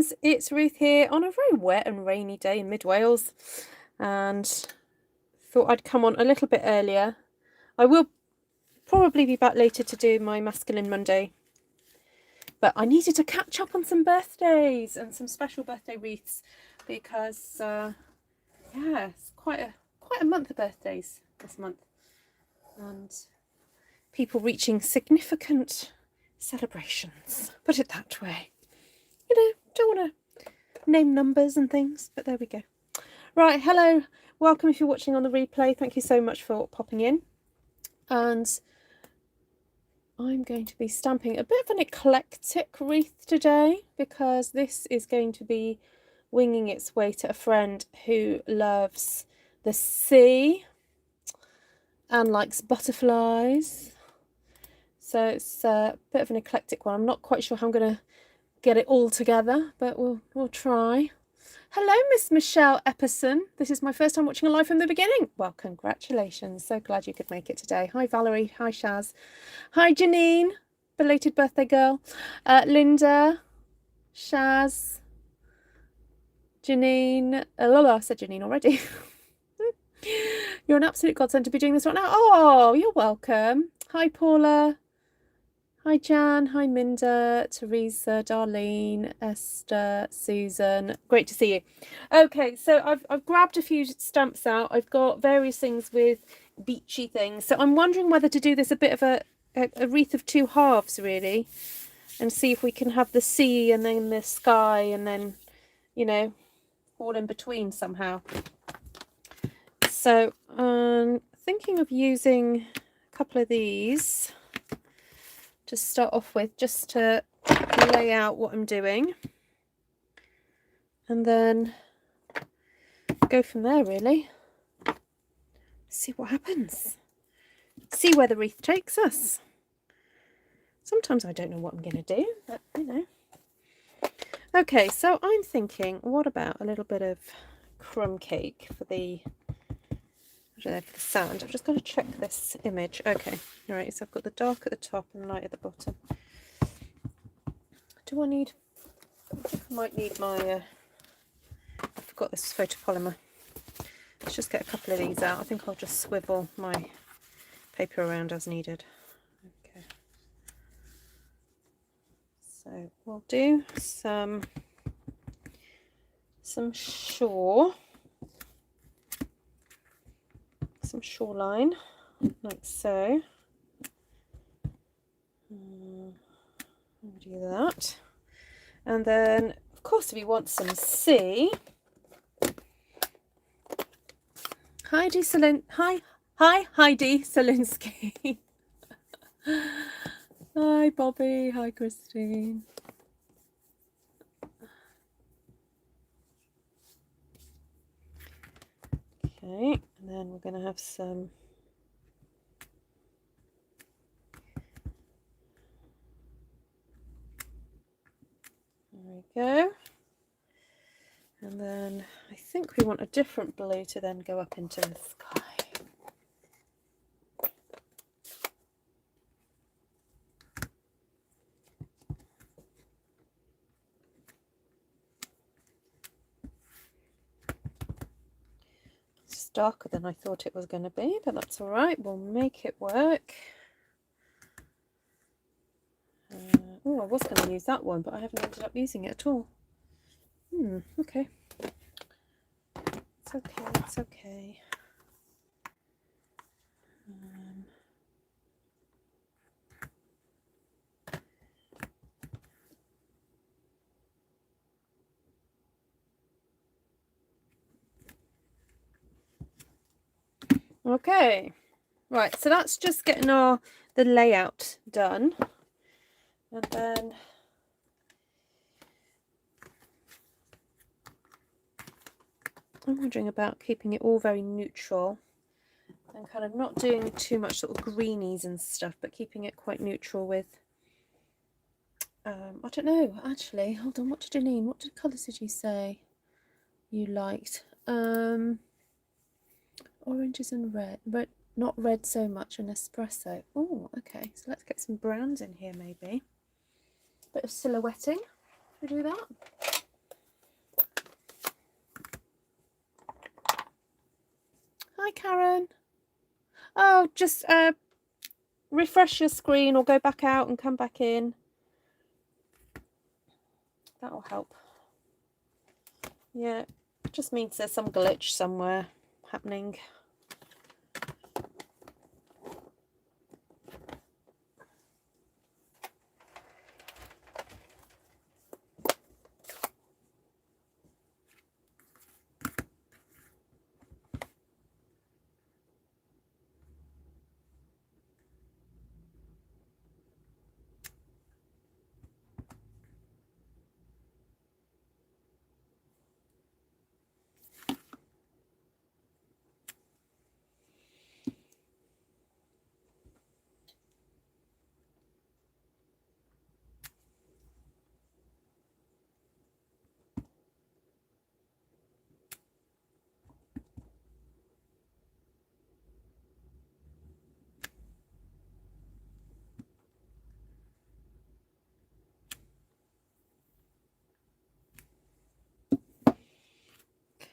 friends, it's Ruth here on a very wet and rainy day in mid-Wales, and thought I'd come on a little bit earlier. I will probably be back later to do my Masculine Monday, but I needed to catch up on some birthdays and some special birthday wreaths because yeah, it's quite a month of birthdays this month, and people reaching significant celebrations, put it that way. You know, don't want to name numbers and things, but there we go. Right, hello, welcome if you're watching on the replay. Thank you so much for popping in. And I'm going to be stamping a bit of an eclectic wreath today because this is going to be winging its way to a friend who loves the sea and likes butterflies. So it's a bit of an eclectic one. I'm not quite sure how I'm going to get it all together, but we'll try. Hello, Miss Michelle Epperson. This is my first time watching a live from the beginning. Well, congratulations. So glad you could make it today. Hi, Valerie. Hi, Shaz. Hi, Janine. Belated birthday girl. Linda. Shaz. Janine. Lola, I said Janine already. You're an absolute godsend to be doing this right now. Oh, you're welcome. Hi, Paula. Hi Jan, hi Minda, Teresa, Darlene, Esther, Susan. Great to see you. Okay, so I've grabbed a few stamps out. I've got various things with beachy things. So I'm wondering whether to do this a bit of a wreath of two halves, really, and see if we can have the sea and then the sky and then, you know, all in between somehow. So I'm thinking of using a couple of these to start off with, just to lay out what I'm doing, and then go from there, really. See what happens, see where the wreath takes us. Sometimes I don't know what I'm going to do, but you know. Okay, so I'm thinking, what about a little bit of crumb cake for the sand. I've just got to check this image. Okay, all right, so I've got the dark at the top and light at the bottom. Do I need, I think I might need my, I forgot this photopolymer. Let's just get a couple of these out. I think I'll just swivel my paper around as needed. Okay. So we'll do some shoreline, like so. Do that, and then of course we want some sea. Heidi Selinsky. Hi Bobby, hi Christine. Okay, and then we're going to have some there we go, and then I think we want a different blue to then go up into the sky. It's darker than I thought it was going to be, but that's all right, we'll make it work. Oh, I was going to use that one, but I haven't ended up using it at all. Okay. It's okay, it's okay. Okay. Right, so that's just getting the layout done. And then I'm wondering about keeping it all very neutral and kind of not doing too much sort of greenies and stuff, but keeping it quite neutral with, I don't know, actually, hold on, what colours did you say you liked? Oranges and red, not red so much, and espresso. Oh, okay, so let's get some browns in here maybe. Bit of silhouetting, should we do that? Karen. Oh, just refresh your screen or go back out and come back in. That'll help. Yeah, it just means there's some glitch somewhere happening.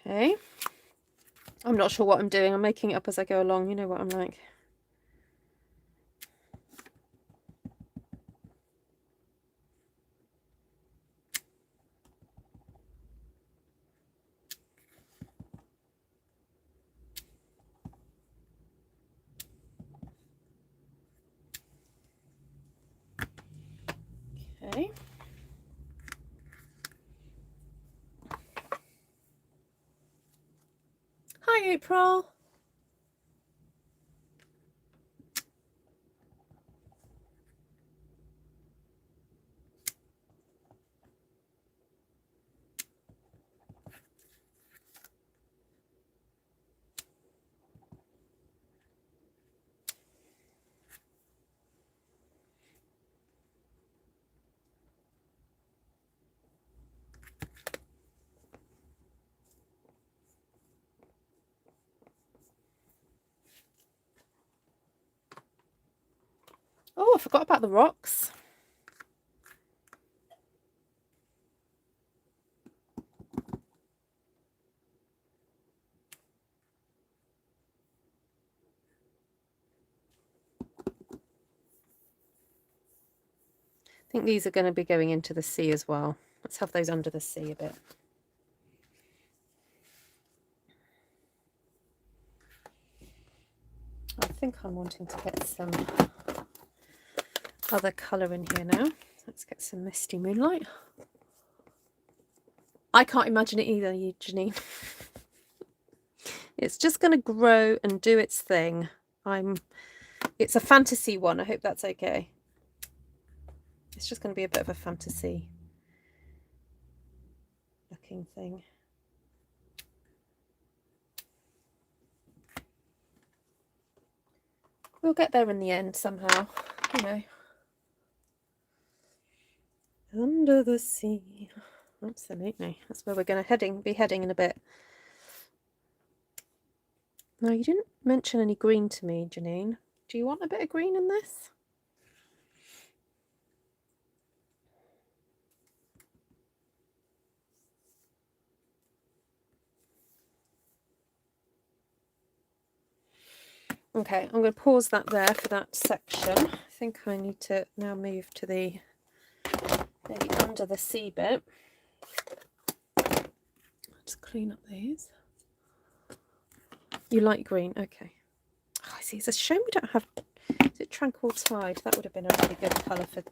Okay. I'm not sure what I'm doing. I'm making it up as I go along. You know what I'm like. Okay. Hi, April. Oh, I forgot about the rocks. I think these are going to be going into the sea as well. Let's have those under the sea a bit. I think I'm wanting to get some other colour in here now. Let's get some Misty Moonlight. I can't imagine it either, Janine. It's just going to grow and do its thing. It's a fantasy one. I hope that's okay. It's just going to be a bit of a fantasy looking thing. We'll get there in the end somehow, you know. Under the sea. Absolutely. That's where we're going to be heading in a bit. Now, you didn't mention any green to me, Janine. Do you want a bit of green in this? Okay, I'm going to pause that there for that section. I think I need to now move to the maybe under the sea bit. Just clean up these. You like green? Okay. Oh, I see. It's a shame we don't have... Is it Tranquil Tide? That would have been a really good colour for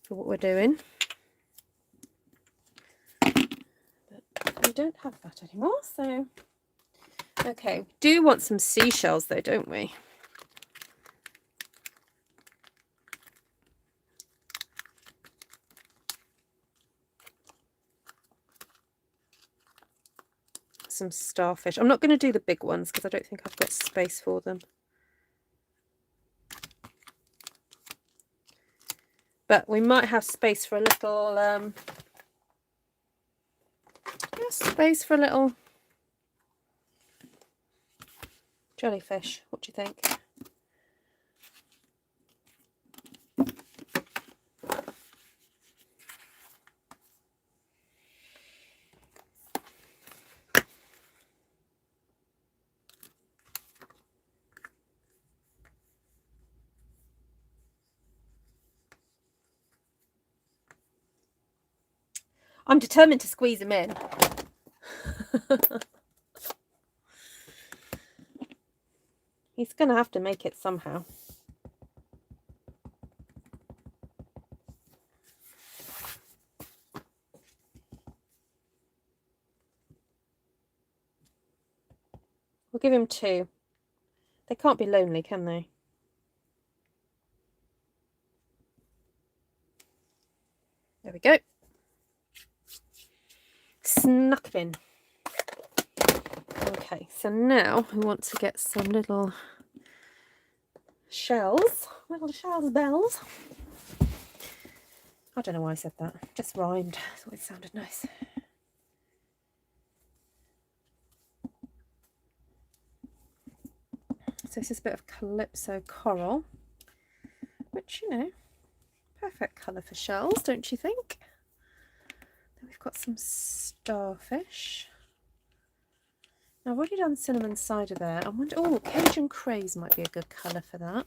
what we're doing. But we don't have that anymore, so... Okay, we do want some seashells though, don't we? Some starfish. I'm not going to do the big ones because I don't think I've got space for them. But we might have space for a little, space for a little jellyfish. What do you think? I'm determined to squeeze him in. He's going to have to make it somehow. We'll give him 2. They can't be lonely, can they? There we go. Snuck him in. Okay, so now we want to get some little shells. Little shells bells. I don't know why I said that. Just rhymed. I thought it sounded nice. So this is a bit of Calypso coral, which, you know, perfect colour for shells, don't you think? Then we've got some starfish. Now, I've already done cinnamon cider there. I wonder, oh, Cajun craze might be a good colour for that.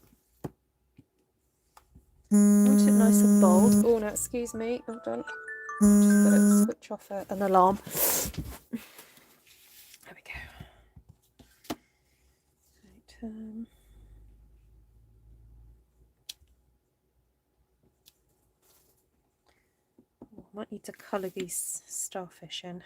I want it nice and bold. Oh, no, excuse me. Hold on. Just got to switch off an alarm. There we go. Right, might need to colour these starfish in.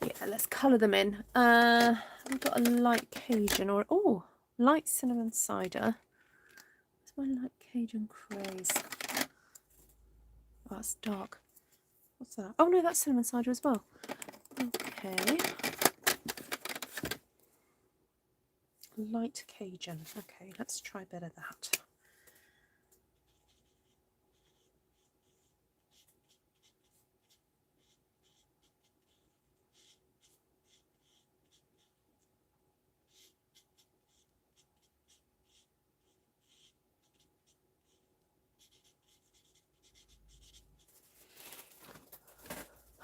Yeah, let's colour them in. We've got a light Cajun or, oh, light cinnamon cider. Where's my light Cajun craze? Oh, that's dark. What's that? Oh no, that's cinnamon cider as well. Okay. Light Cajun. Okay, let's try a bit of that.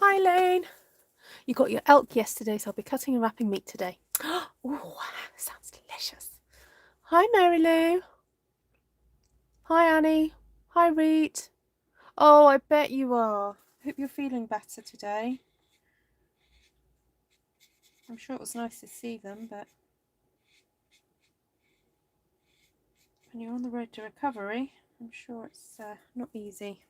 Hi Lane! You got your elk yesterday, so I'll be cutting and wrapping meat today. Oh, sounds delicious. Hi Mary Lou. Hi Annie. Hi Reet. Oh, I bet you are. Hope you're feeling better today. I'm sure it was nice to see them, but when you're on the road to recovery, I'm sure it's not easy.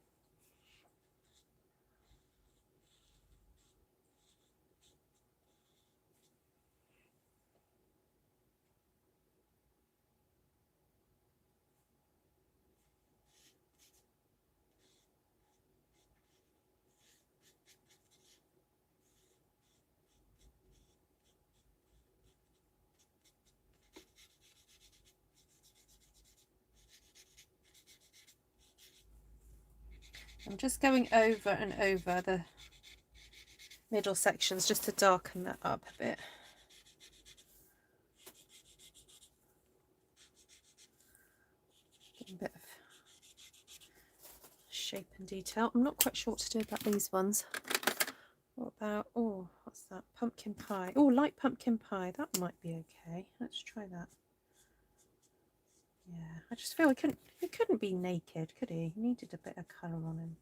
I'm just going over and over the middle sections just to darken that up a bit. Get a bit of shape and detail. I'm not quite sure what to do about these ones. What about, oh, what's that? Pumpkin pie. Oh, light pumpkin pie. That might be okay. Let's try that. Yeah, I just feel he couldn't be naked, could he? He needed a bit of colour on him.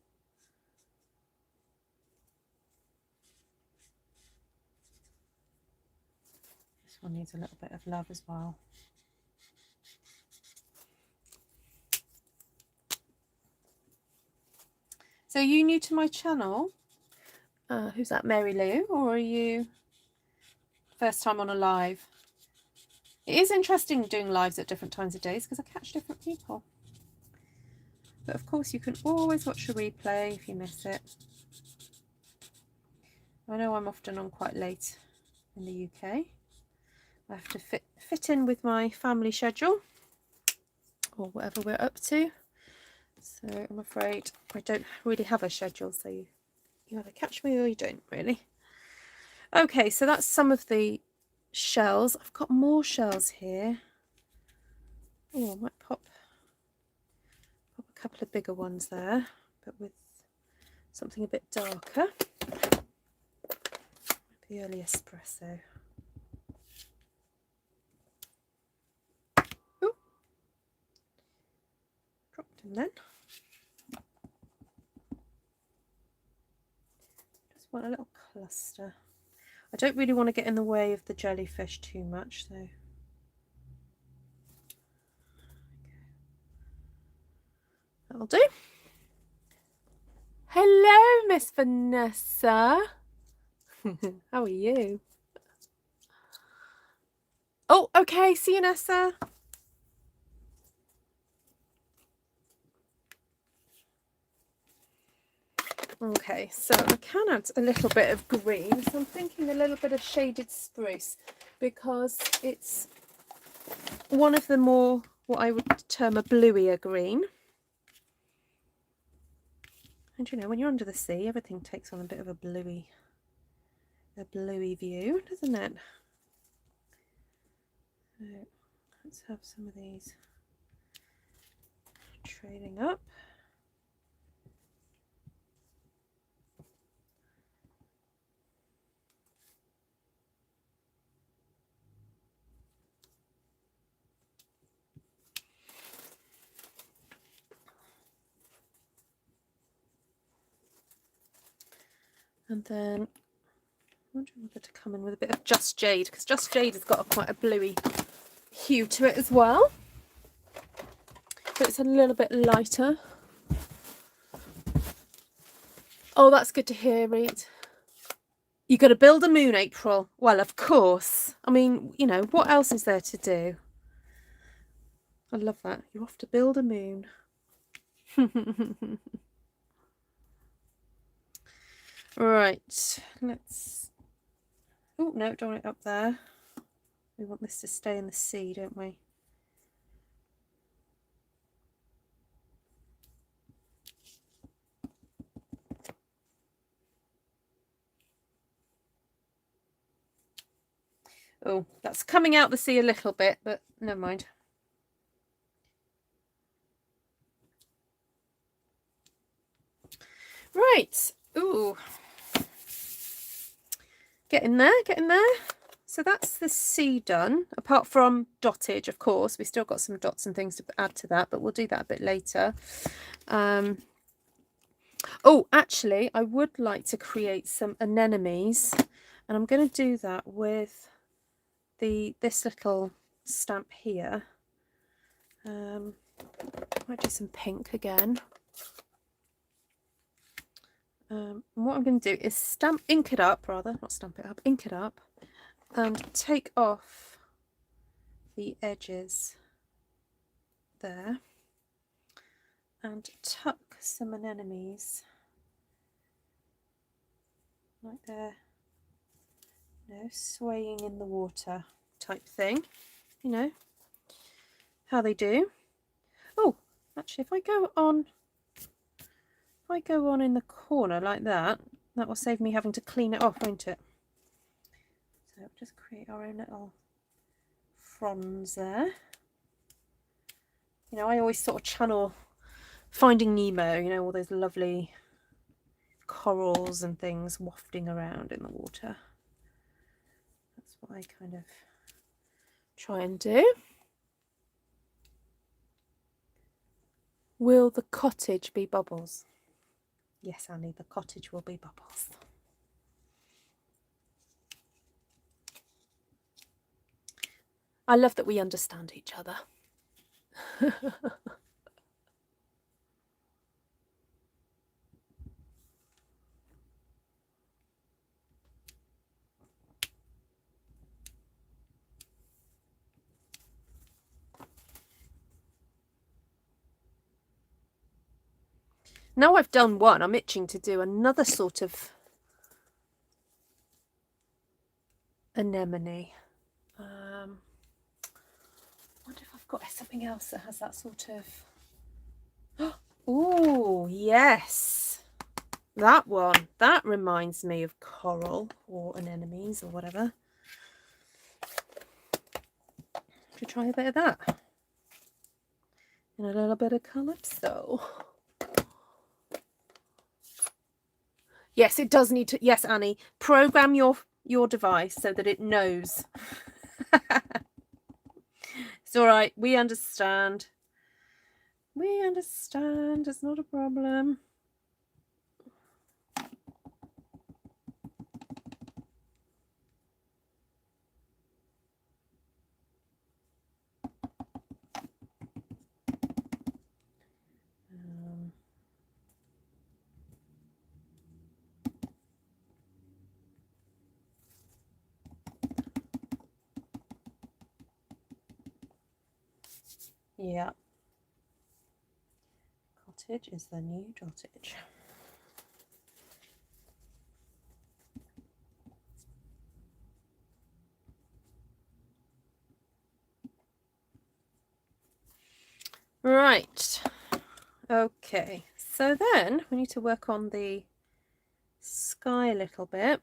This one needs a little bit of love as well. So are you new to my channel? Who's that, Mary Lou? Or are you first time on a live? It is interesting doing lives at different times of days because I catch different people. But of course you can always watch a replay if you miss it. I know I'm often on quite late in the UK. I have to fit in with my family schedule or whatever we're up to. So I'm afraid I don't really have a schedule, so you either catch me or you don't really. Okay, so that's some of the shells. I've got more shells here. Oh, I might pop a couple of bigger ones there, but with something a bit darker. The early espresso. And then just want a little cluster. I don't really want to get in the way of the jellyfish too much, so that'll do. Hello, Miss Vanessa. How are you? Oh, okay. See you, Nessa. Okay, so I can add a little bit of green. So I'm thinking a little bit of shaded spruce because it's one of the more, what I would term a bluier green. And you know, when you're under the sea, everything takes on a bit of a bluey view, doesn't it? So let's have some of these trailing up. And then I'm wondering whether to come in with a bit of Just Jade, because Just Jade has got quite a bluey hue to it as well. So it's a little bit lighter. Oh, that's good to hear, Reed. You're going to build a moon, April. Well, of course. I mean, you know, what else is there to do? I love that. You're off to build a moon. Right, let's... Oh, no, don't want it up there. We want this to stay in the sea, don't we? Oh, that's coming out the sea a little bit, but never mind. Right. Ooh. Get in there, get in there. So that's the sea done, apart from dottage, of course. We still got some dots and things to add to that, but we'll do that a bit later. Oh, actually, I would like to create some anemones, and I'm going to do that with this little stamp here. Might do some pink again. And what I'm going to do is ink it up, and take off the edges there and tuck some anemones like they're, you know, swaying in the water type thing, you know how they do. Oh, actually, if I go on in the corner like that, that will save me having to clean it off, won't it? So just create our own little fronds there. You know, I always sort of channel Finding Nemo, you know, all those lovely corals and things wafting around in the water. That's what I kind of try and do. Will the cottage be bubbles? Yes, Annie, the cottage will be bubbles. I love that we understand each other. Now I've done one, I'm itching to do another sort of anemone. I wonder if I've got something else that has that sort of... Oh, yes. That one. That reminds me of coral or anemones or whatever. Should try a bit of that. And a little bit of Calypso. Yes, it does need to. Yes, Annie, program your device so that it knows. It's all right. We understand. We understand, it's not a problem. Yeah. Cottage is the new dottage. Right. Okay. So then we need to work on the sky a little bit.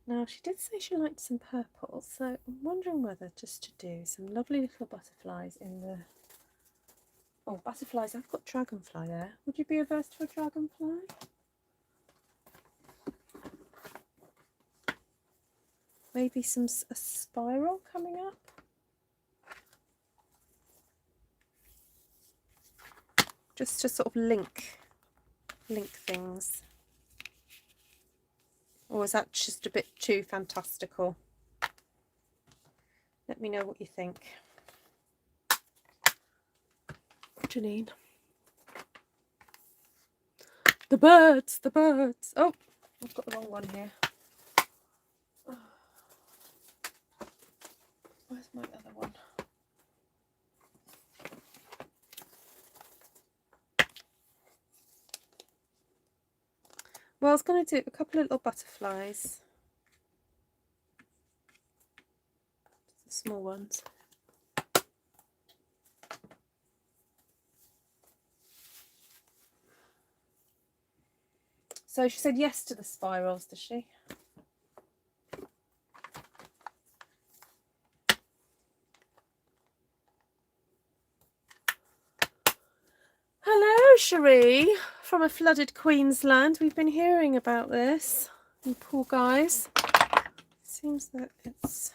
Now, she did say she liked some purple, so I'm wondering whether just to do some lovely little butterflies in the... Oh, butterflies, I've got dragonfly there. Would you be averse to a dragonfly? Maybe a spiral coming up? Just to sort of link things. Or is that just a bit too fantastical? Let me know what you think. Janine. The birds, the birds. Oh, I've got the wrong one here. Where's my other one? Well, I was going to do a couple of little butterflies. The small ones. So she said yes to the spirals, does she? Hello, Cherie, from a flooded Queensland. We've been hearing about this. You poor guys. Seems that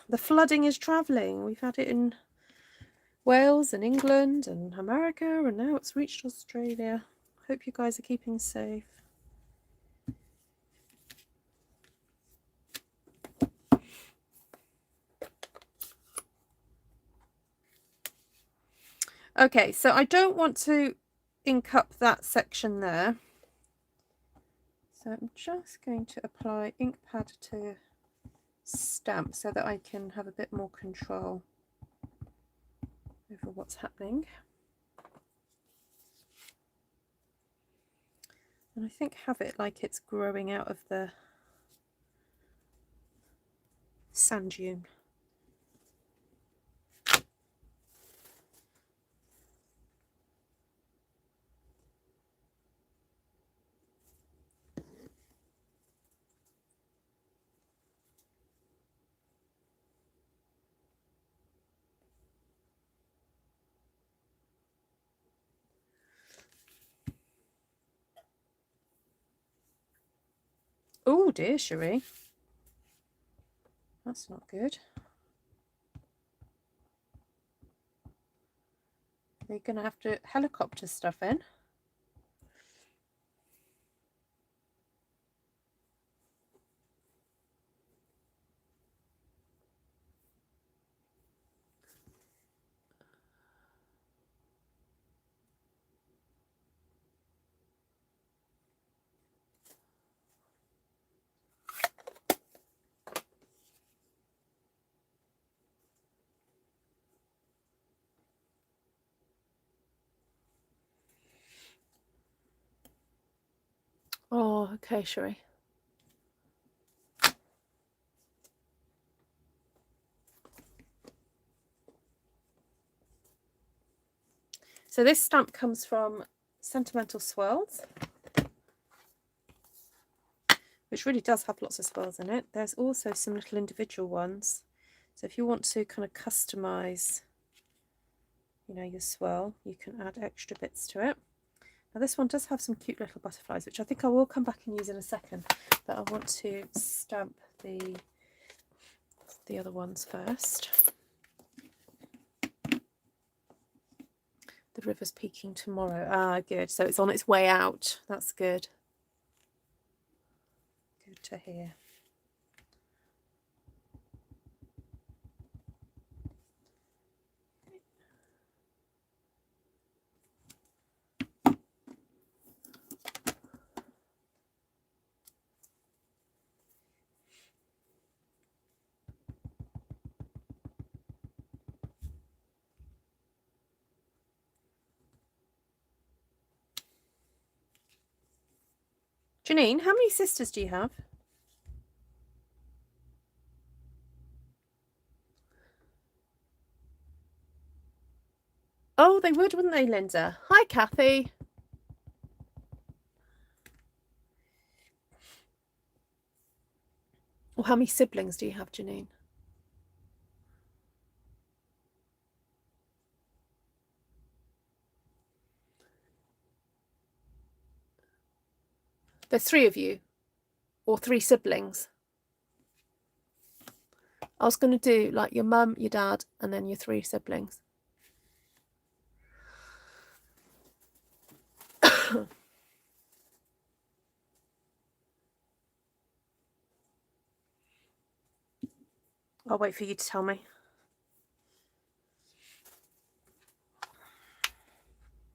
the flooding is travelling. We've had it in Wales and England and America, and now it's reached Australia. Hope you guys are keeping safe. Okay, so I don't want to ink up that section there. So I'm just going to apply ink pad to stamp so that I can have a bit more control over what's happening. And I think have it like it's growing out of the sand dune. Oh dear, Cherie. That's not good. They're going to have to helicopter stuff in. Oh, okay, Cherie. So this stamp comes from Sentimental Swirls, which really does have lots of swirls in it. There's also some little individual ones. So if you want to kind of customize, you know, your swirl, you can add extra bits to it. Now this one does have some cute little butterflies, which I think I will come back and use in a second, but I want to stamp the other ones first. The river's peaking tomorrow. Ah, good. So it's on its way out. That's good. Good to hear. Janine, how many sisters do you have? Oh, they would, wouldn't they, Linda? Hi, Kathy. Well, how many siblings do you have, Janine? There's 3 of you, or 3 siblings. I was going to do like your mum, your dad, and then your 3 siblings. I'll wait for you to tell me.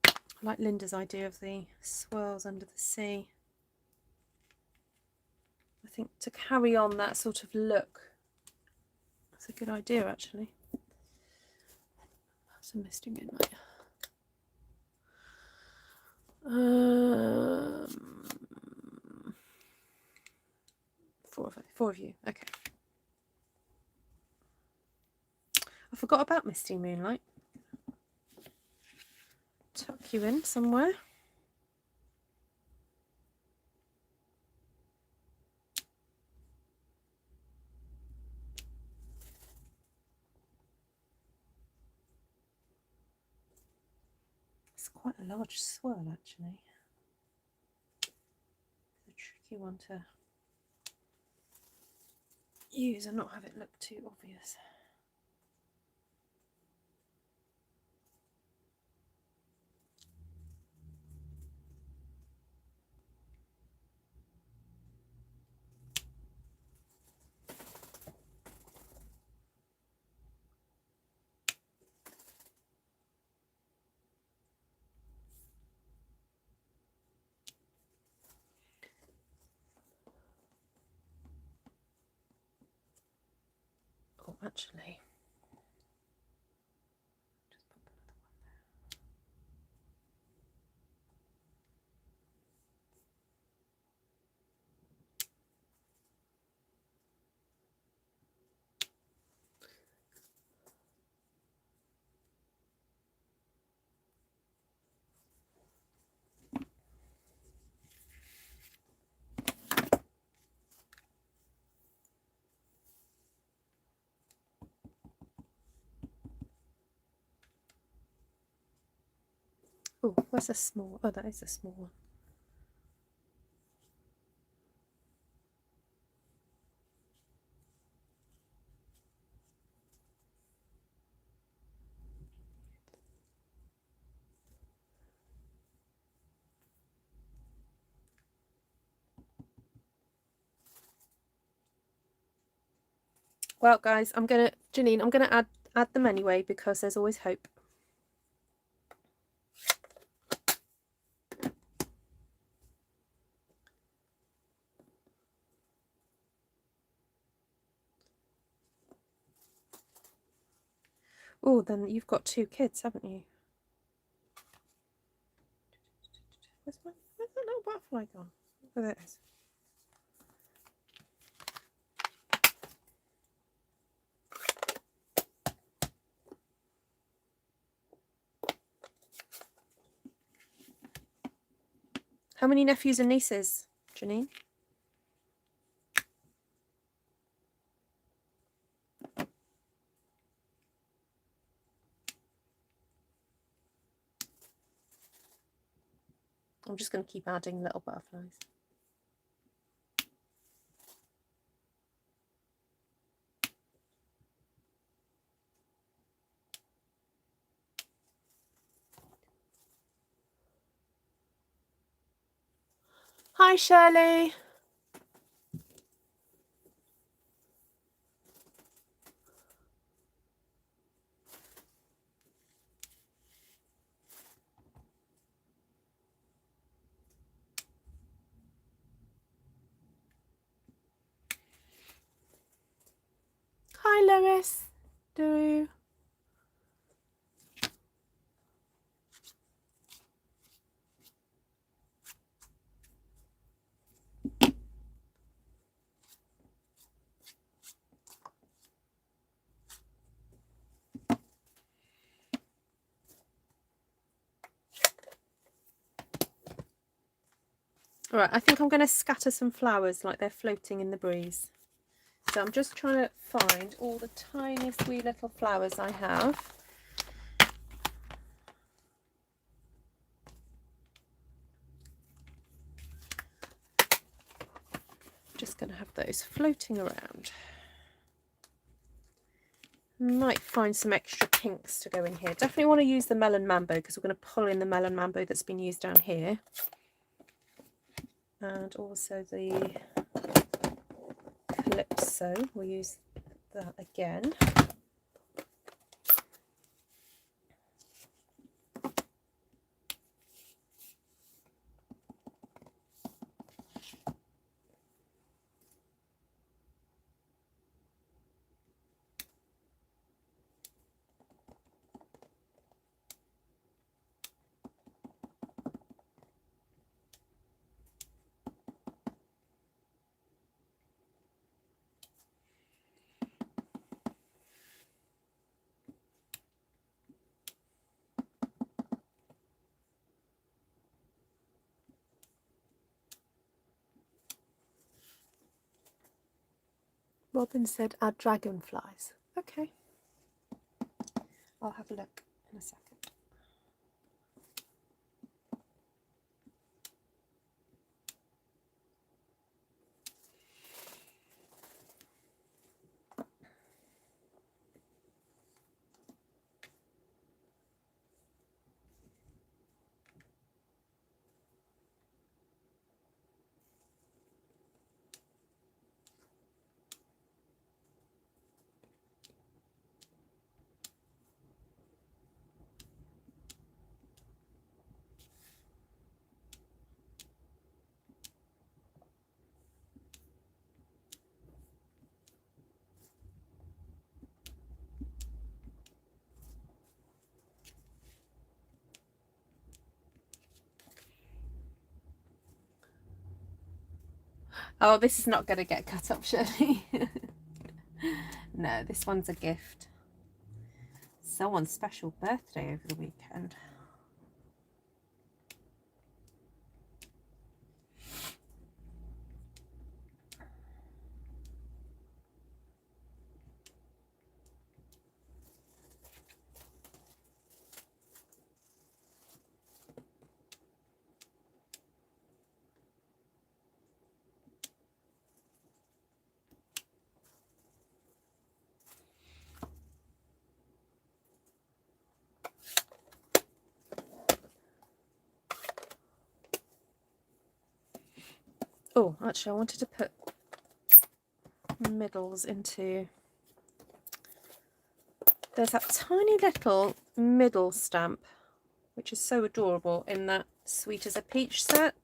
I like Linda's idea of the swirls under the sea. I think to carry on that sort of look, that's a good idea, actually. Have some misting in my... 4 of you. Okay. I forgot about Misty Moonlight. Tuck you in somewhere. It's quite a large swirl, actually. It's a tricky one to use and not have it look too obvious. Oh, actually, just pop another one there. Oh, where's a small? Oh, that is a small one. Well, guys, Janine, I'm gonna add them anyway because there's always hope. Oh, then you've got 2 kids, haven't you? Where's that little butterfly gone? Oh, there it is. How many nephews and nieces, Janine? I'm just going to keep adding little butterflies. Hi, Shirley. Hi, Lewis. Do. All right, I think I'm going to scatter some flowers like they're floating in the breeze. So I'm just trying to find all the tiniest wee little flowers I have. Just going to have those floating around. Might find some extra pinks to go in here. Definitely want to use the Melon Mambo because we're going to pull in the Melon Mambo that's been used down here. And also the Calypso, we'll use that again. Robin said add dragonflies. Okay. I'll have a look in a second. Oh, this is not going to get cut up, Shirley. No, this one's a gift. Someone's special birthday over the weekend. Oh, actually, I wanted to put middles into... There's that tiny little middle stamp, which is so adorable in that Sweet as a Peach set.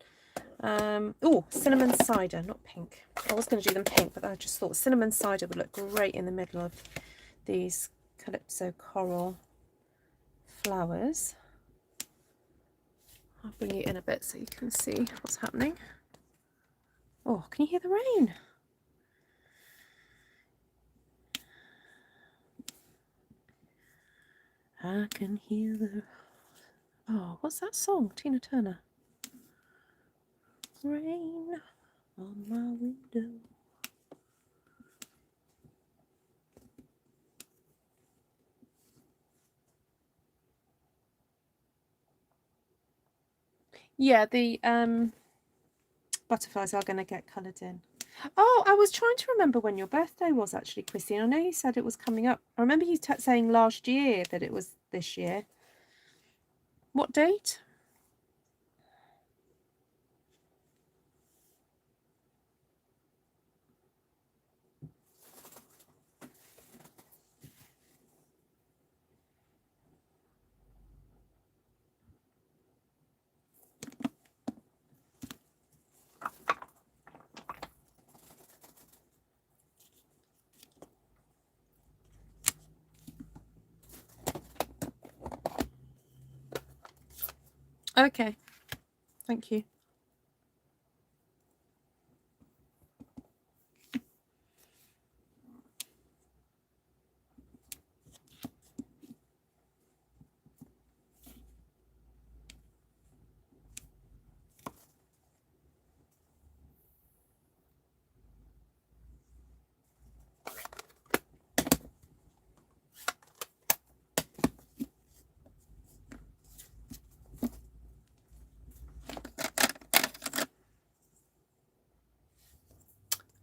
Oh, cinnamon cider, not pink. I was going to do them pink, but I just thought cinnamon cider would look great in the middle of these Calypso coral flowers. I'll bring you in a bit so you can see what's happening. Oh, can you hear the rain? I can hear the... Oh, what's that song? Tina Turner. Rain on my window. Yeah, the butterflies are going to get coloured in. Oh, I was trying to remember when your birthday was actually, Christine. I know you said it was coming up. I remember you saying last year that it was this year. What date? Okay, thank you.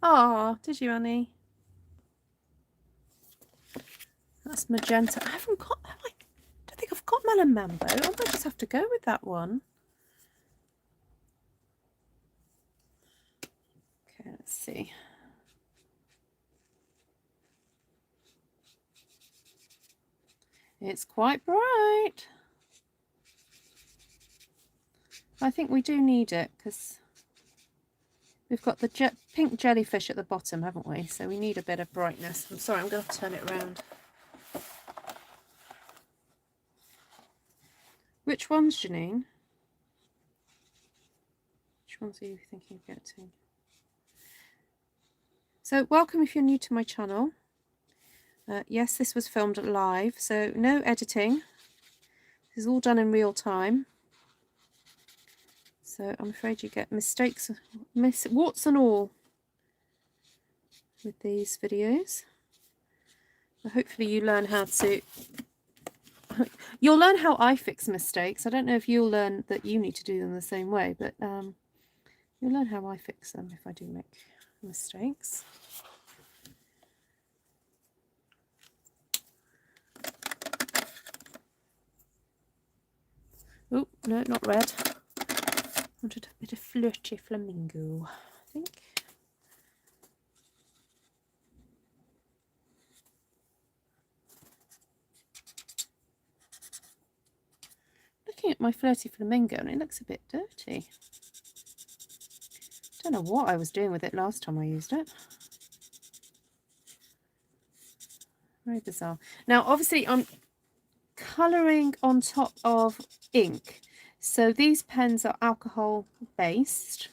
Oh, did you, Annie? That's magenta. I haven't got, I don't think I've got Melon Mambo. I might just have to go with that one. Okay, let's see. It's quite bright. I think we do need it because we've got the pink jellyfish at the bottom, haven't we? So we need a bit of brightness. I'm sorry, I'm going to turn it around. Which ones, Janine? Which ones are you thinking of getting? So welcome if you're new to my channel. Yes, this was filmed live, so no editing. This is all done in real time. So I'm afraid you get mistakes, warts and all with these videos. But hopefully you learn how to... You'll learn how I fix mistakes. I don't know if you'll learn that you need to do them the same way, but you'll learn how I fix them if I do make mistakes. Oh, no, not red. I wanted a bit of flirty flamingo, I think. Looking at my flirty flamingo and it looks a bit dirty. Don't know what I was doing with it last time I used it. Very bizarre. Now, obviously, I'm colouring on top of ink. So these pens are alcohol based,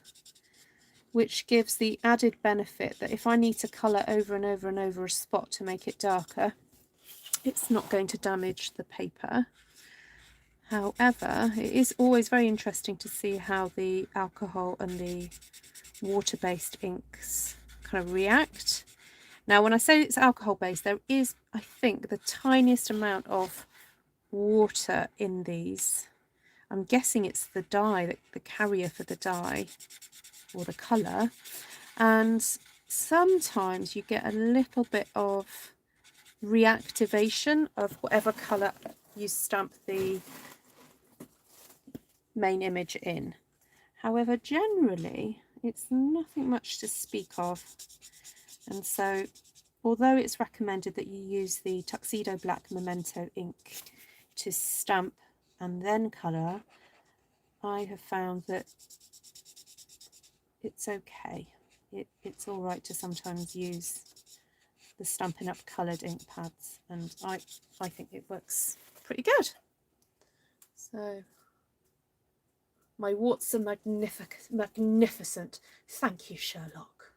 which gives the added benefit that if I need to colour over and over and over a spot to make it darker, it's not going to damage the paper. However, it is always very interesting to see how the alcohol and the water-based inks kind of react. Now, when I say it's alcohol-based, there is, I think, the tiniest amount of water in these. I'm guessing it's the dye, the carrier for the dye or the colour. And sometimes you get a little bit of reactivation of whatever colour you stamp the main image in. However, generally, it's nothing much to speak of. And so, although it's recommended that you use the Tuxedo Black Memento ink to stamp and then colour, I have found that it's okay. It's all right to sometimes use the Stampin' Up coloured ink pads, and I think it works pretty good. So, my warts are magnificent. Thank you, Sherlock.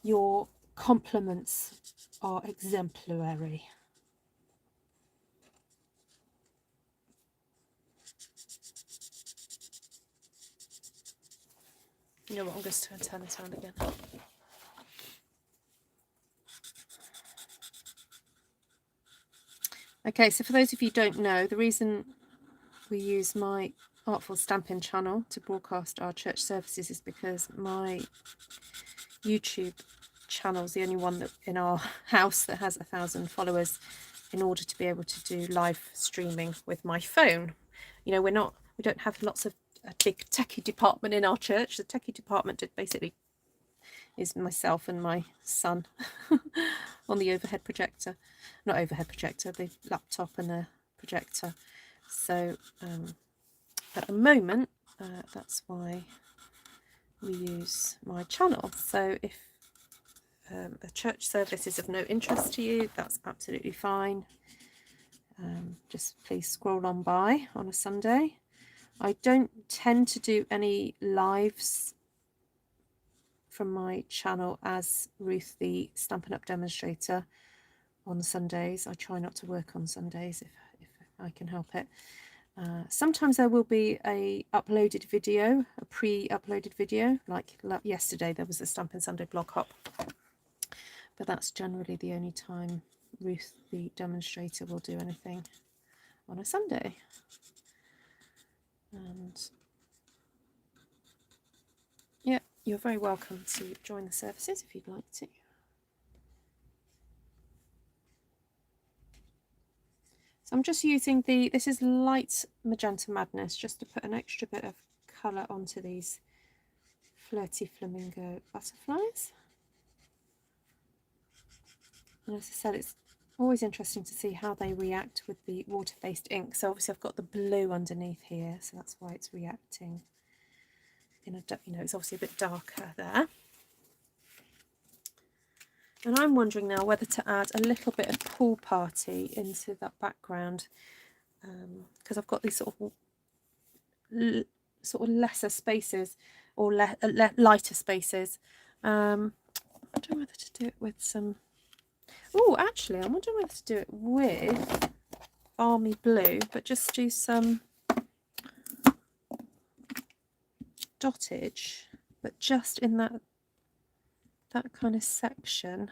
Your compliments are exemplary. You know what, I'm just going to turn this around again. Okay, so for those of you who don't know, the reason we use my Artful Stampin channel to broadcast our church services is because my YouTube channel is the only one that in our house that has 1,000 followers, in order to be able to do live streaming with my phone. You know, we don't have lots of a big techie department in our church. The techie department basically is myself and my son on the overhead projector. Not overhead projector, the laptop and the projector. So at the moment, that's why we use my channel. So if a church service is of no interest to you, that's absolutely fine. just please scroll on by on a Sunday. I don't tend to do any lives from my channel as Ruth the Stampin' Up demonstrator on Sundays. I try not to work on Sundays if I can help it. Sometimes there will be a uploaded video, a pre-uploaded video, like yesterday there was a Stampin' Sunday blog hop, but that's generally the only time Ruth the demonstrator will do anything on a Sunday. And yeah, you're very welcome to join the services if you'd like to. So I'm just using this is Light Magenta Madness, just to put an extra bit of colour onto these Flirty Flamingo butterflies. And as I said, it's always interesting to see how they react with the water-based ink. So obviously I've got the blue underneath here, so that's why it's reacting in a, you know, it's obviously a bit darker there. And I'm wondering now whether to add a little bit of pool party into that background, because I've got these sort of lesser spaces, or lighter spaces. I don't know whether to do it with some. Oh, actually, I'm wondering whether to do it with Balmy blue, but just do some dottage, but just in that kind of section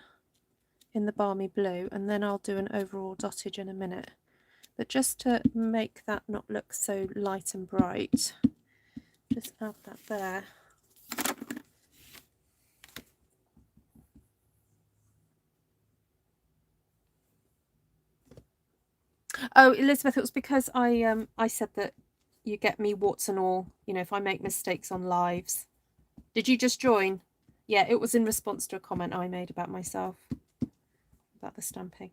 in the Balmy blue, and then I'll do an overall dottage in a minute. But just to make that not look so light and bright, just add that there. Oh, Elizabeth, it was because I said that you get me warts and all, you know, if I make mistakes on lives. Did you just join? Yeah, it was in response to a comment I made about myself, about the stamping.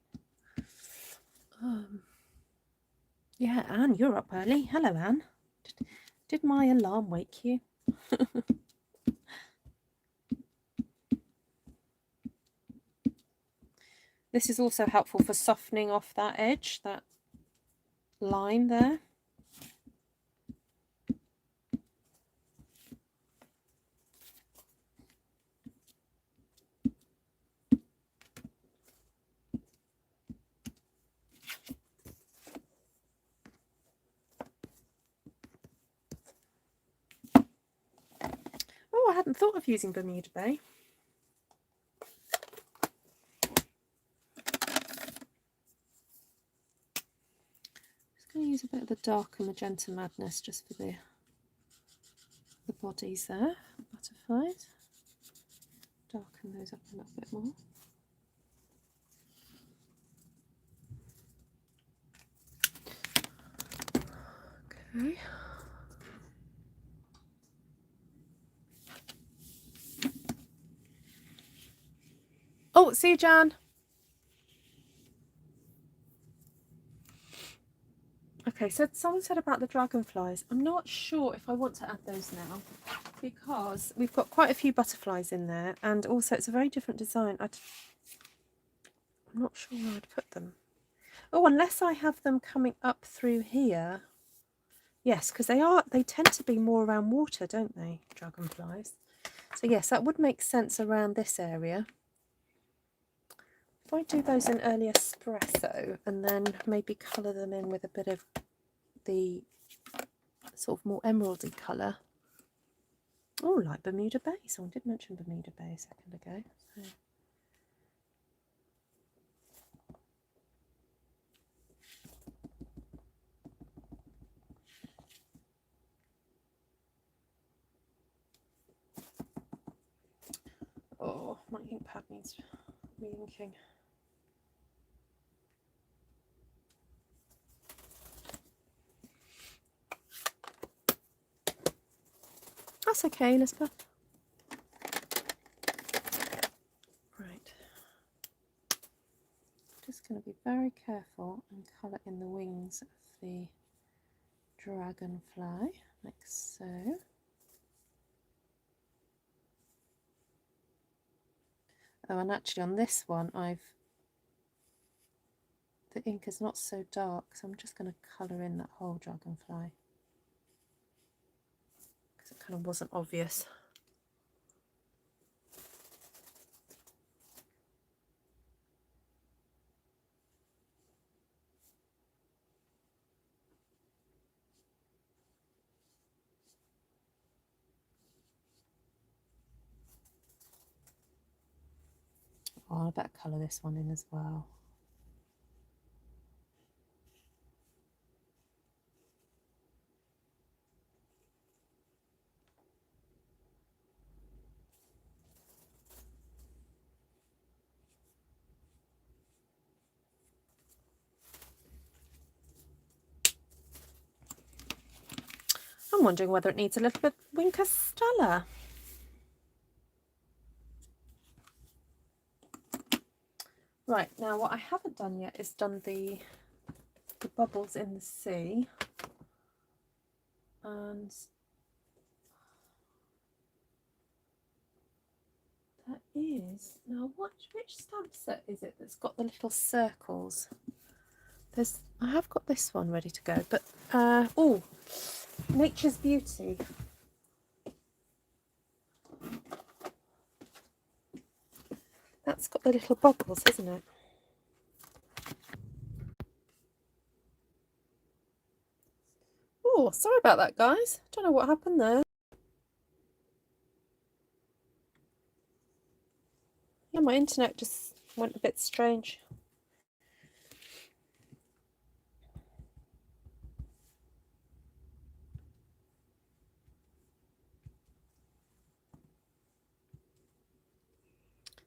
Yeah, Anne, you're up early. Hello, Anne. Did my alarm wake you? This is also helpful for softening off that edge, that line there. Oh, I hadn't thought of using Bermuda Bay. Just going to use a bit of the darker Magenta Madness just for the bodies there, the butterflies. Darken those up a little bit more. Okay. Oh, see you, Jan. Okay, so someone said about the dragonflies. I'm not sure if I want to add those now, because we've got quite a few butterflies in there, and also it's a very different design. I'm not sure where I'd put them. Oh, unless I have them coming up through here. Yes, because they tend to be more around water, don't they, dragonflies? So yes, that would make sense around this area. If I do those in early espresso and then maybe colour them in with a bit of the sort of more emeraldy colour. Oh, like Bermuda Bay. Someone did mention Bermuda Bay a second ago. So. Oh, my ink pad needs re-inking. That's okay, Elizabeth. Right. Just going to be very careful and colour in the wings of the dragonfly, like so. Oh, and actually on this one, the ink is not so dark, so I'm just going to colour in that whole dragonfly because it kind of wasn't obvious. Oh, I better colour this one in as well. I'm wondering whether it needs a little bit of Winker Stella. Right, now what I haven't done yet is done the bubbles in the sea. And that is, now which stamp set is it that's got the little circles? I have got this one ready to go, but oh, Nature's Beauty. That's got the little bubbles, hasn't it? Oh, sorry about that, guys. Don't know what happened there. Yeah, my internet just went a bit strange.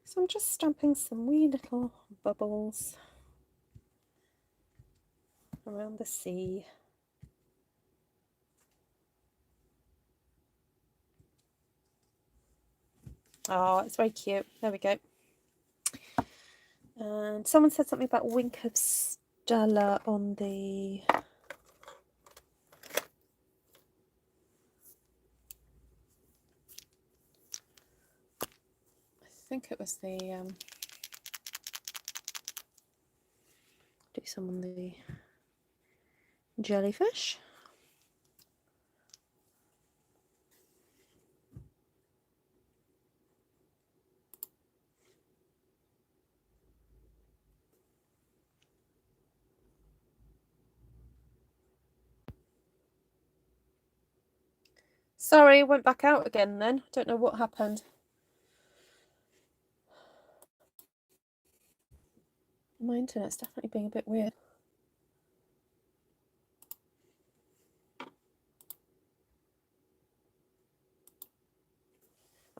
So I'm just stamping some wee little bubbles around the sea. Oh, it's very cute. There we go. And someone said something about Wink of Stella on the... I think it was the... do some on the jellyfish. Sorry, went back out again then. Don't know what happened. My internet's definitely being a bit weird.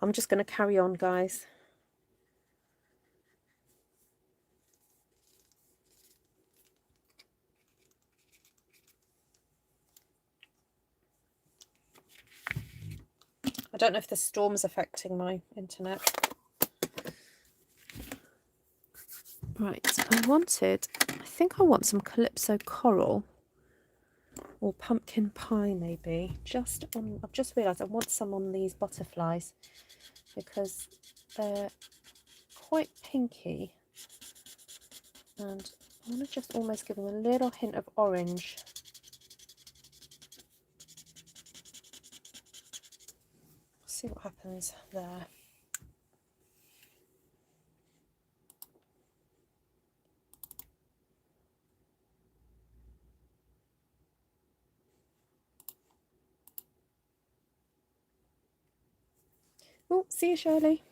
I'm just going to carry on, guys. I don't know if the storm's affecting my internet. Right, I think I want some Calypso coral or pumpkin pie maybe. I've just realised I want some on these butterflies because they're quite pinky and I want to just almost give them a little hint of orange. See what happens there. Oh, see you, Shirley.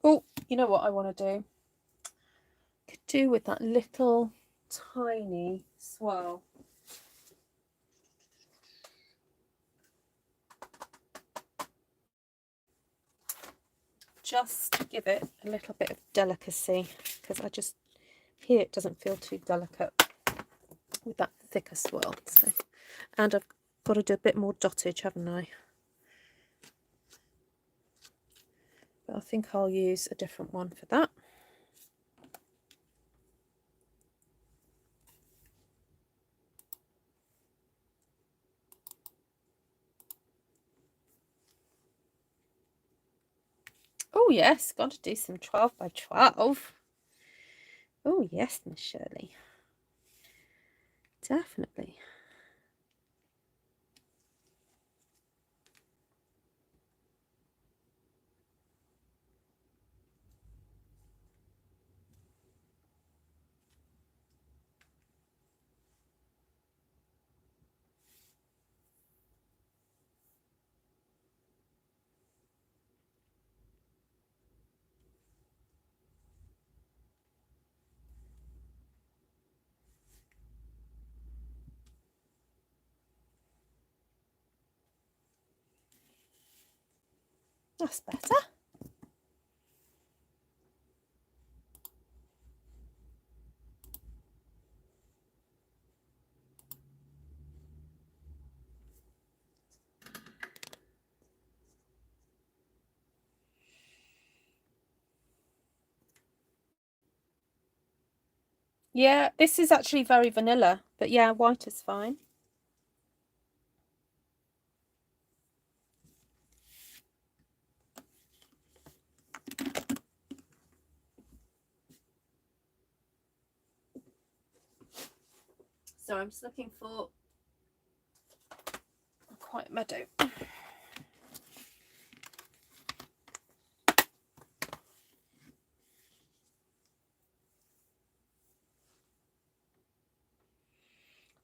Oh, you know what I want to do? Could do with that little tiny swirl. just to give it a little bit of delicacy, because I just, here it doesn't feel too delicate with that thicker swirl. So, and I've got to do a bit more dottage, haven't I? But I think I'll use a different one for that. Oh yes, got to do some 12 by 12. Oh yes, Miss Shirley. Definitely. That's better. Yeah, this is actually very vanilla, but yeah, white is fine. So I'm just looking for a quiet meadow.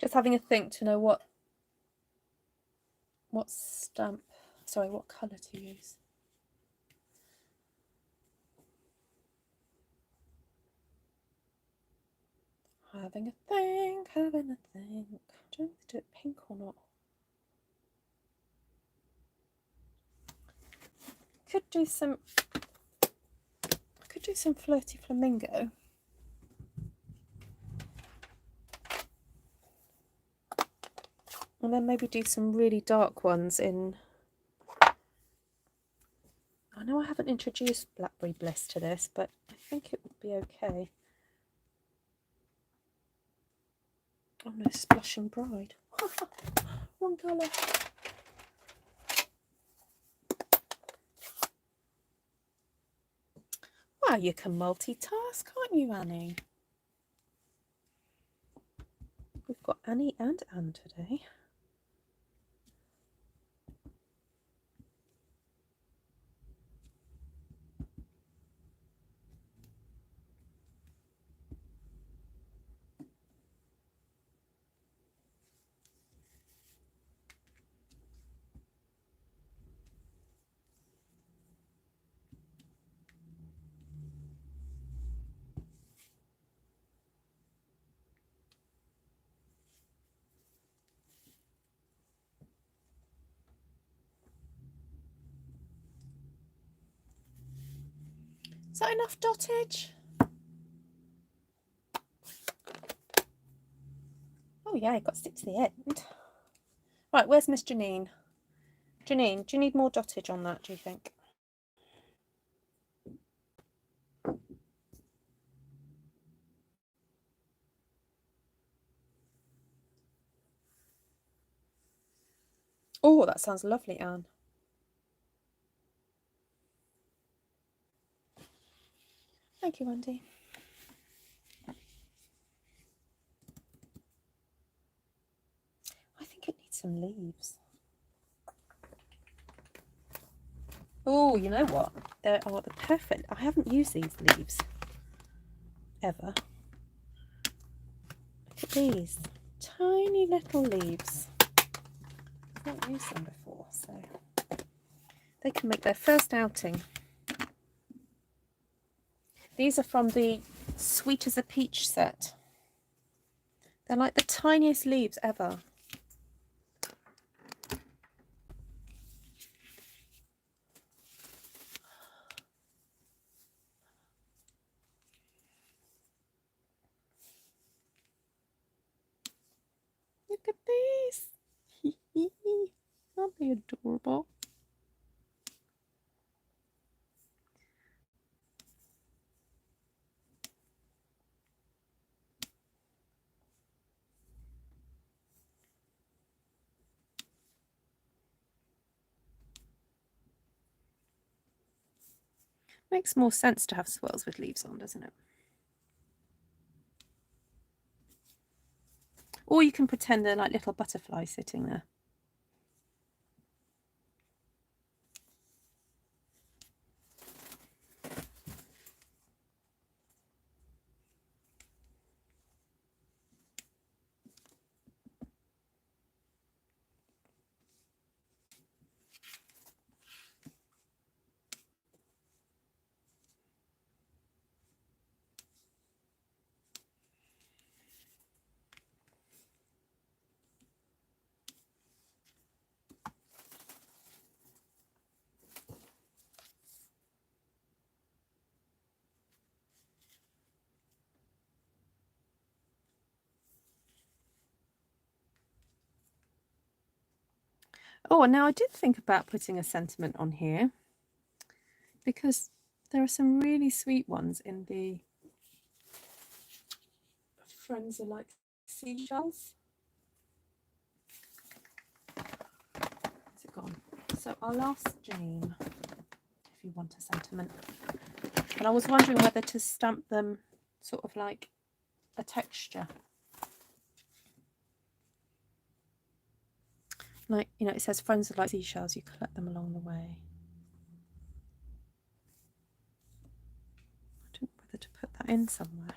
Just having a think to know what stamp, sorry, what colour to use. Having a think, having a think. I don't know if to do it pink or not. Could do some flirty flamingo. And then maybe do some really dark ones in... I know I haven't introduced Blackberry Bliss to this, but I think it would be okay. Oh no, Splashing Bride. One colour. Wow, you can multitask, can't you, Annie? We've got Annie and Anne today. Is that enough dottage? Oh yeah, it got to stick to the end. Right, where's Miss Janine? Janine, do you need more dottage on that, do you think? Oh, that sounds lovely, Anne. Thank you, Andy. I think it needs some leaves. Oh, you know what? They are the perfect. I haven't used these leaves ever. Look at these tiny little leaves. I've not used them before, so they can make their first outing. These are from the Sweet as a Peach set. They're like the tiniest leaves ever. They're adorable. Makes more sense to have swirls with leaves on, doesn't it? Or you can pretend they're like little butterflies sitting there. Oh, and now I did think about putting a sentiment on here because there are some really sweet ones in the Friends Are Like Seashells. Is it gone? So I'll ask Jane if you want a sentiment. And I was wondering whether to stamp them sort of like a texture. Like, you know, it says friends are like seashells, you collect them along the way. I don't know whether to put that in somewhere.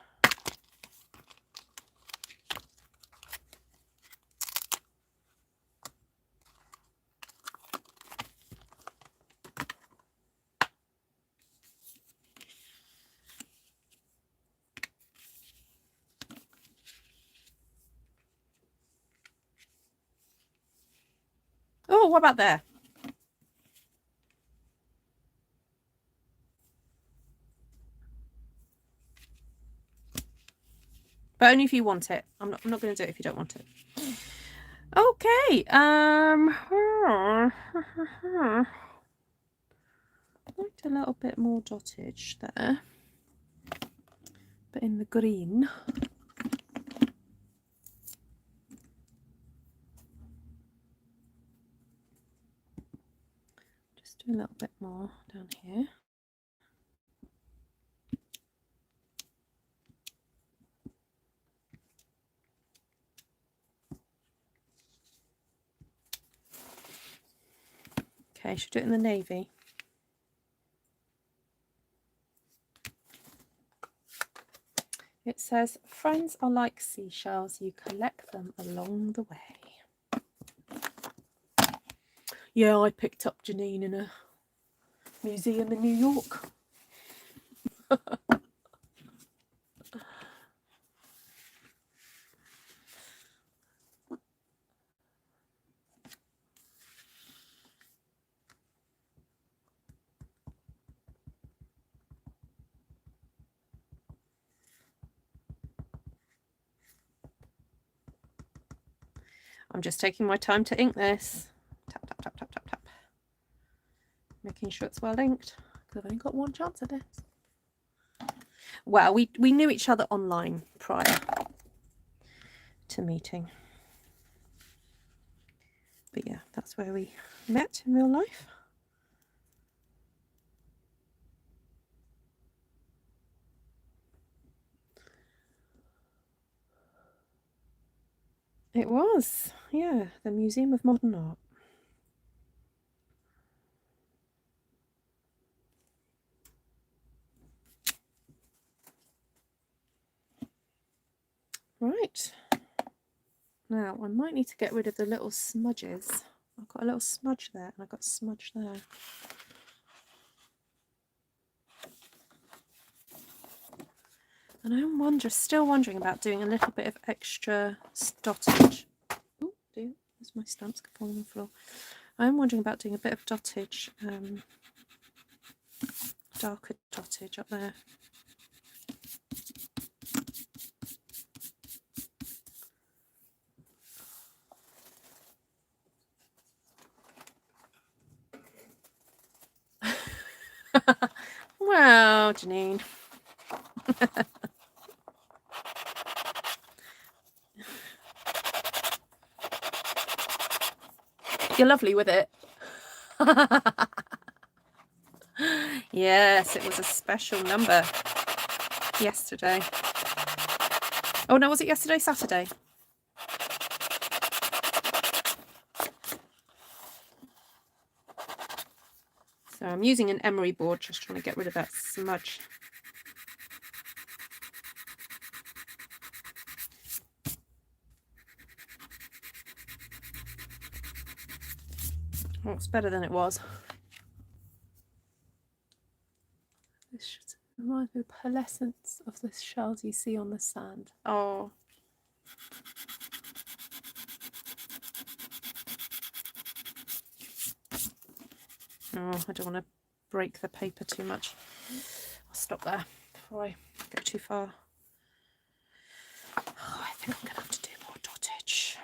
Oh, what about there? But only if you want it. I'm not going to do it if you don't want it. Okay. Liked a little bit more dottage there, but in the green. Just do a little bit more down here. Okay, should we do it in the navy? It says, friends are like seashells, you collect them along the way. Yeah, I picked up Janine in a museum in New York. I'm just taking my time to ink this. Tap, tap, tap, tap, tap, tap. Making sure it's well inked, because I've only got one chance at this. Well, we knew each other online prior to meeting. But yeah, that's where we met in real life. It was, yeah, the Museum of Modern Art. Right. Now, I might need to get rid of the little smudges. I've got a little smudge there, and I've got a smudge there. And I'm still wondering about doing a little bit of extra dottage. Oh, dear, there's my stamps falling on the floor. I'm wondering about doing a bit of dottage, darker dottage up there. Wow, Janine. You're lovely with it. Yes, it was a special number yesterday. Oh no, was it yesterday? Saturday? So I'm using an emery board, just trying to get rid of that smudge. Oh, it's better than it was. This should remind me of the pearlescence of the shells you see on the sand. Oh. Oh, I don't want to break the paper too much. I'll stop there before I go too far. Oh, I think I'm going to have to do more dottage.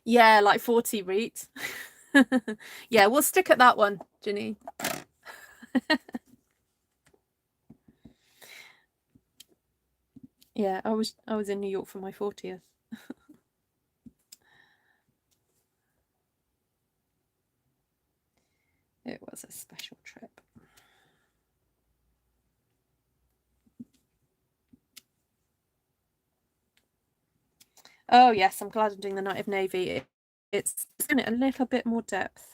Yeah, like 40 reeds. Yeah, we'll stick at that one, Ginny. Yeah, I was in New York for my 40th. It was a special trip. Oh yes, I'm glad I'm doing the Night of Navy. It's given it a little bit more depth.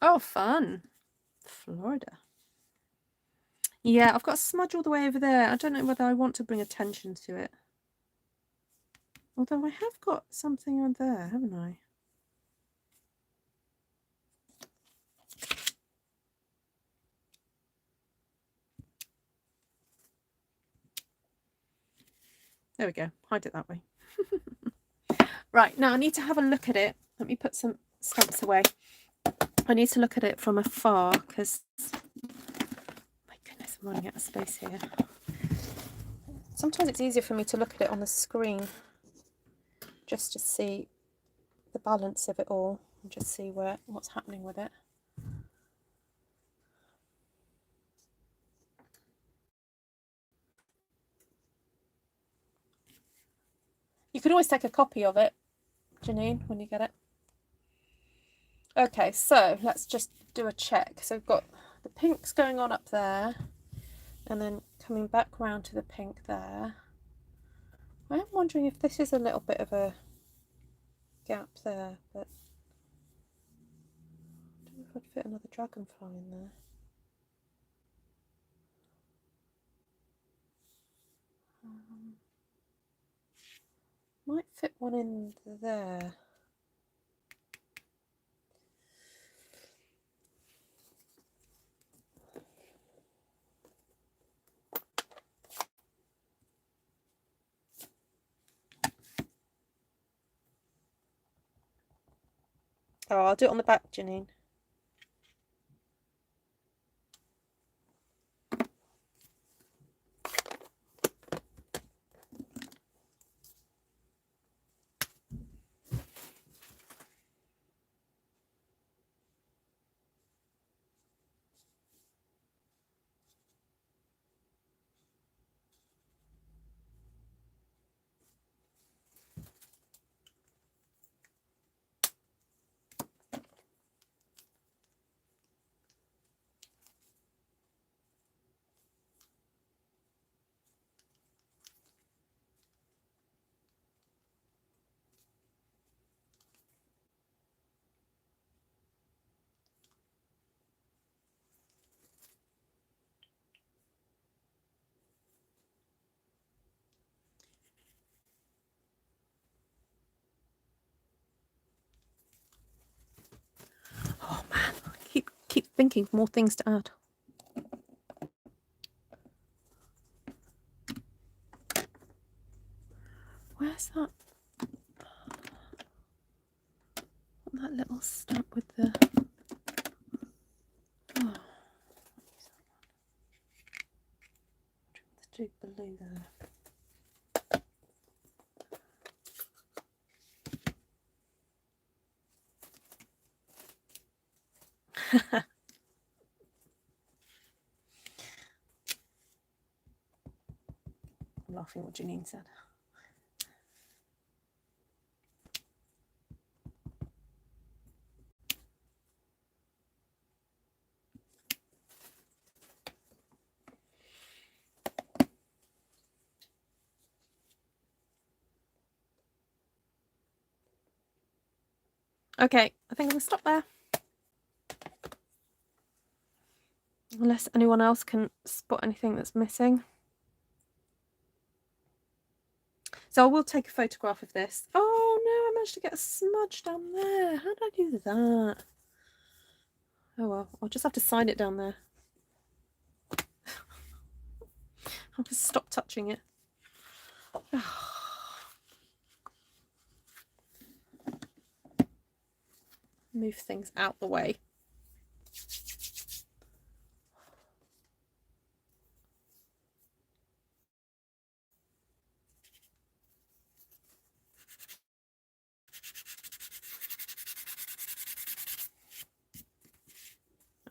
Oh, fun. Florida. Yeah, I've got a smudge all the way over there. I don't know whether I want to bring attention to it. Although I have got something on there, haven't I? There we go. Hide it that way. Right, now I need to have a look at it. Let me put some stamps away. I need to look at it from afar because, my goodness, I'm running out of space here. Sometimes it's easier for me to look at it on the screen just to see the balance of it all and just see what's happening with it. You can always take a copy of it, Janine, when you get it. Okay, so let's just do a check. So we've got the pinks going on up there and then coming back round to the pink there. I am wondering if this is a little bit of a gap there, but I don't know if I'd fit another dragonfly in there. Might fit one in there. Oh, I'll do it on the back, Janine. Oh man, I keep thinking of more things to add. do there? I'm laughing at what Janine said. Okay, I think I'm going to stop there. Unless anyone else can spot anything that's missing. So I will take a photograph of this. Oh no, I managed to get a smudge down there. How did I do that? Oh well, I'll just have to sign it down there. I'll just stop touching it. Move things out the way.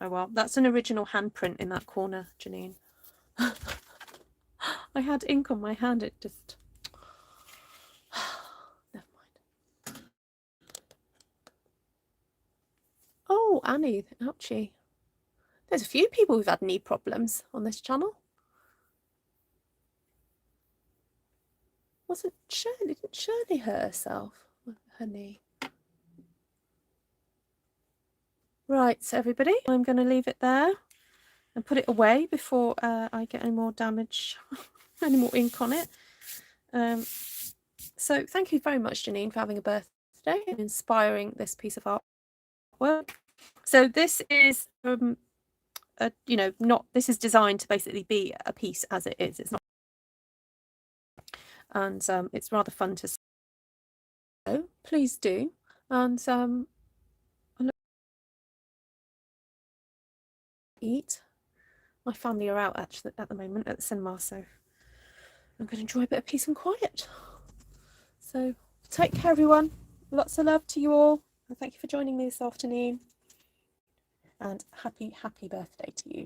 Oh well, that's an original handprint in that corner, Janine. I had ink on my hand, it just... Never mind. Oh, Annie, ouchie. There's a few people who've had knee problems on this channel. Wasn't Shirley? Didn't Shirley hurt herself with her knee? Right, so everybody, I'm going to leave it there and put it away before I get any more damage, any more ink on it. So thank you very much, Janine, for having a birthday and inspiring this piece of artwork. So this is, you know, this is designed to basically be a piece as it is. It's not, and it's rather fun to. So please do, and eat. My family are out actually at the moment at the cinema, so I'm going to enjoy a bit of peace and quiet. So take care, everyone. Lots of love to you all, and thank you for joining me this afternoon. And happy birthday to you.